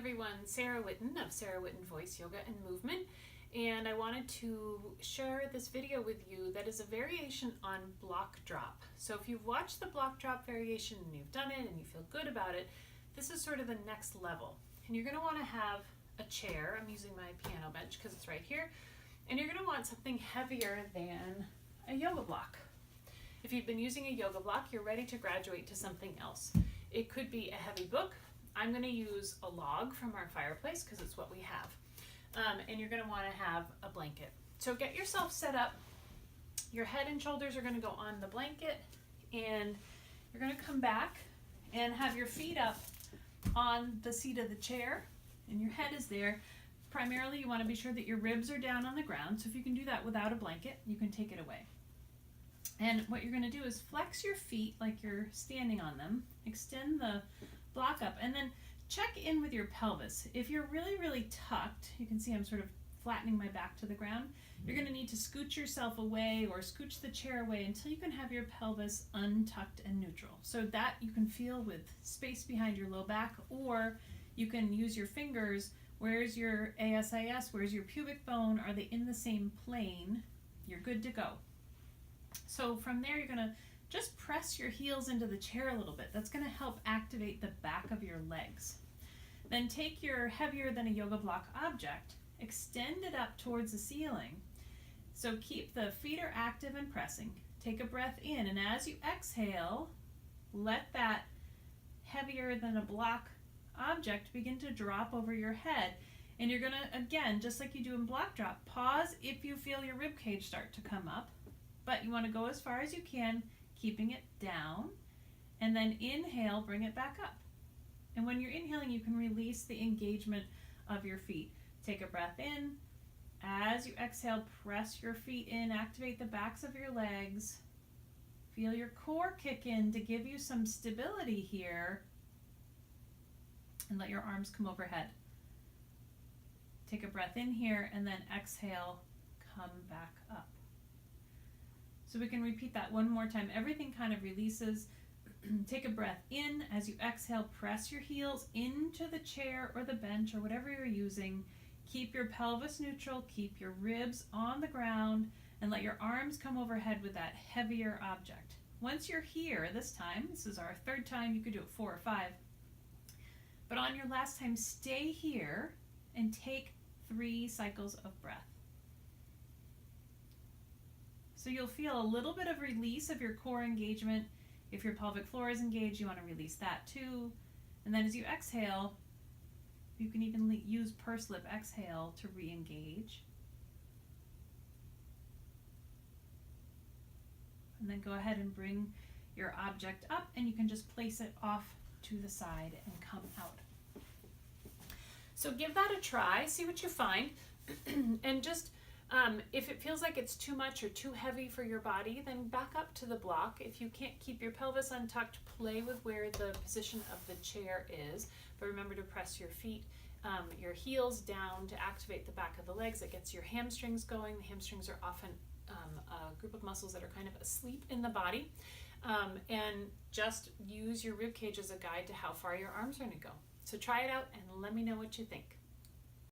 everyone, Sarah Whitten of Sarah Whitten Voice Yoga and Movement, and I wanted to share this video with you that is a variation on block drop. So if you've watched the block drop variation and you've done it and you feel good about it, this is sort of the next level. And you're going to want to have a chair. I'm using my piano bench because it's right here. And you're going to want something heavier than a yoga block. If you've been using a yoga block, you're ready to graduate to something else. It could be a heavy book. I'm going to use a log from our fireplace because it's what we have. And you're going to want to have a blanket. So get yourself set up. Your head and shoulders are going to go on the blanket, and you're going to come back and have your feet up on the seat of the chair, and your head is there. Primarily, you want to be sure that your ribs are down on the ground. So if you can do that without a blanket, you can take it away. And what you're going to do is flex your feet like you're standing on them, extend the block up, and then check in with your pelvis. If you're really, really tucked, you can see I'm sort of flattening my back to the ground. You're going to need to scooch yourself away or scooch the chair away until you can have your pelvis untucked and neutral. So that you can feel with space behind your low back, or you can use your fingers. Where's your ASIS? Where's your pubic bone? Are they in the same plane? You're good to go. So from there, you're going to just press your heels into the chair a little bit. That's going to help activate the back of your legs. Then take your heavier than a yoga block object, extend it up towards the ceiling. So keep the feet are active and pressing. Take a breath in, and as you exhale, let that heavier than a block object begin to drop over your head. And you're going to, again, just like you do in block drop, pause if you feel your rib cage start to come up, but you want to go as far as you can, keeping it down, and then inhale, bring it back up. And when you're inhaling, you can release the engagement of your feet. Take a breath in. As you exhale, press your feet in, activate the backs of your legs. Feel your core kick in to give you some stability here, and let your arms come overhead. Take a breath in here, and then exhale, come back up. So we can repeat that one more time. Everything kind of releases. Take a breath in. As you exhale, press your heels into the chair or the bench or whatever you're using. Keep your pelvis neutral, keep your ribs on the ground, and let your arms come overhead with that heavier object. Once you're here, this time, this is our third time, you could do it 4 or 5. But on your last time, stay here and take 3 cycles of breath. So you'll feel a little bit of release of your core engagement. If your pelvic floor is engaged, you want to release that too. And then as you exhale, you can even use pursed lip exhale to re-engage. And then go ahead and bring your object up, and you can just place it off to the side and come out. So give that a try, see what you find, and just if it feels like it's too much or too heavy for your body, then back up to the block. If you can't keep your pelvis untucked, play with where the position of the chair is. But remember to press your feet, your heels down to activate the back of the legs. It gets your hamstrings going. The hamstrings are often a group of muscles that are kind of asleep in the body. And just use your rib cage as a guide to how far your arms are going to go. So try it out and let me know what you think.